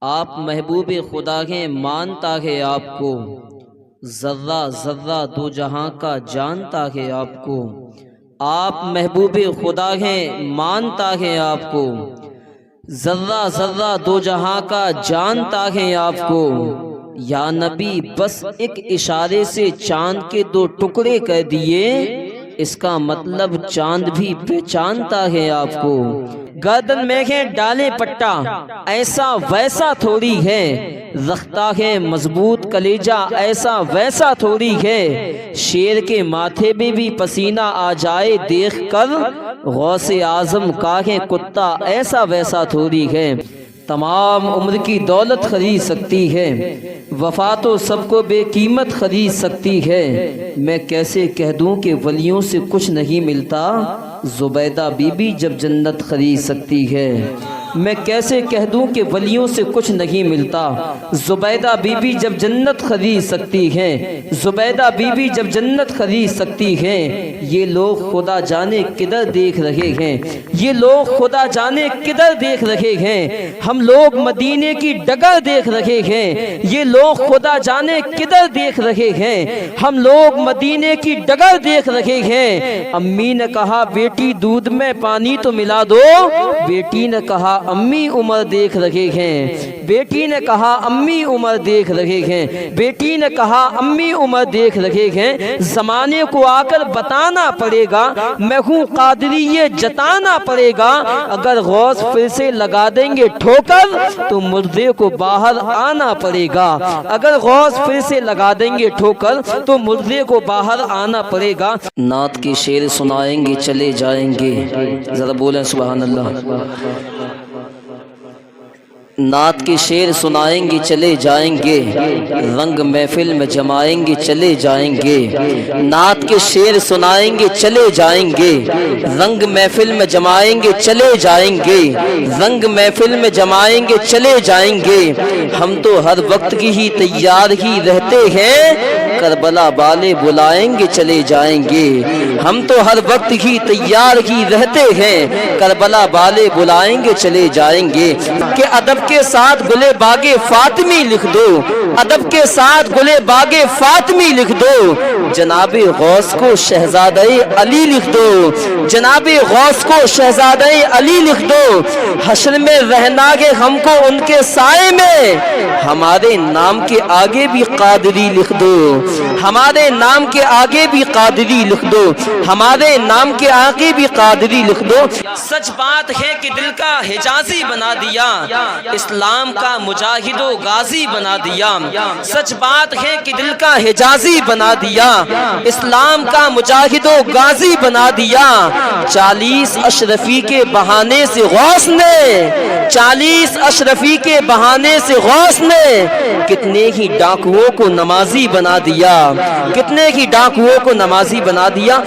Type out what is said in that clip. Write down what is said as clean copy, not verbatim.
آپ محبوب خدا ہیں مانتا ہے آپ کو، ذرہ ذرہ دو جہاں کا جانتا ہے آپ کو۔ آپ محبوب خدا ہیں مانتا ہے آپ کو، ذرہ ذرہ دو جہاں کا جانتا ہے آپ کو۔ یا نبی بس ایک اشارے سے چاند کے دو ٹکڑے کر دیے، اس کا مطلب چاند بھی پہچانتا ہے آپ کو۔ گردن میں ہے ڈالے پٹا ایسا ویسا تھوڑی ہے، رکھتا ہے مضبوط کلیجہ ایسا ویسا تھوڑی ہے۔ شیر کے ماتھے میں بھی پسینہ آ جائے دیکھ کر، غوث اعظم کا ہے کتا ایسا ویسا تھوڑی ہے۔ تمام عمر کی دولت خرید سکتی ہے، وفا تو سب کو بے قیمت خرید سکتی ہے۔ میں کیسے کہہ دوں کہ ولیوں سے کچھ نہیں ملتا، زبیدہ بی بی جب جنت خرید سکتی ہے۔ میں کیسے کہہ دوں کہ ولیوں سے کچھ نہیں ملتا، زبیدہ بی بی جب جنت خرید سکتی ہے۔ زبیدہ بی بی جب جنت خرید سکتی ہے۔ یہ لوگ خدا جانے کدھر دیکھ رہے ہیں، یہ لوگ خدا جانے کدھر دیکھ رہے ہیں۔ ہم لوگ مدینے کی ڈگر دیکھ رہے ہیں، یہ لوگ خدا جانے کدھر دیکھ رہے ہیں۔ ہم لوگ مدینے کی ڈگر دیکھ رہے ہیں۔ امی نے کہا بیٹی دودھ میں پانی تو ملا دو، بیٹی نے کہا امی عمر دیکھ رہے ہیں۔ بیٹی نے کہا امی عمر دیکھ رہے ہیں، بیٹی نے کہا امی عمر دیکھ رہے ہیں۔ زمانے کو آ کر بتانا پڑے گا میں ہوں قادری، یہ جتانا پڑے گا۔ اگر غوث پھر سے لگا دیں گے ٹھوکر تو مردے کو باہر آنا پڑے گا۔ اگر غوث پھر سے لگا دیں گے ٹھوکر تو مردے کو باہر آنا پڑے گا۔ نعت کے شعر سنائیں گے چلے جائیں گے، ذرا بولیں سبحان اللہ۔ نعت کے شعر سنائیں گے چلے جائیں گے، رنگ محفل میں جمائیں گے چلے جائیں گے۔ نعت کے شعر سنائیں گے چلے جائیں گے، رنگ محفل میں جمائیں گے چلے جائیں گے۔ رنگ محفل میں جمائیں گے چلے جائیں گے۔ ہم تو ہر وقت کی ہی تیار ہی رہتے ہیں، کربلا والے بلائیں گے چلے جائیں گے۔ ہم تو ہر وقت ہی تیار ہی رہتے ہیں، کربلا والے بلائیں گے چلے جائیں گے۔ کہ ادب کے ساتھ گلے باغے فاطمی لکھ دو، ادب کے ساتھ گلے باغے فاطمی لکھ دو۔ جناب غوث کو شہزادہ علی لکھ دو، جناب غوث کو شہزادہ علی لکھ دو۔ حشر میں رہنا گے ہم کو ان کے سائے میں، ہمارے نام کے آگے بھی قادری لکھ دو، ہمارے نام کے آگے بھی قادری لکھ دو، ہمارے نام کے آگے بھی قادری لکھ دو۔ سچ بات ہے کہ دل کا حجازی بنا دیا، اسلام کا مجاہد و غازی بنا دیا۔ سچ بات ہے کہ دل کا حجازی بنا دیا، اسلام کا مجاہد و غازی بنا دیا۔ 40 اشرفی کے بہانے سے غوث نے، 40 اشرفی کے بہانے سے غوث نے کتنے ہی ڈاکوؤں کو نمازی بنا دیا، کتنے ہی ڈاکوؤں کو نمازی بنا دیا۔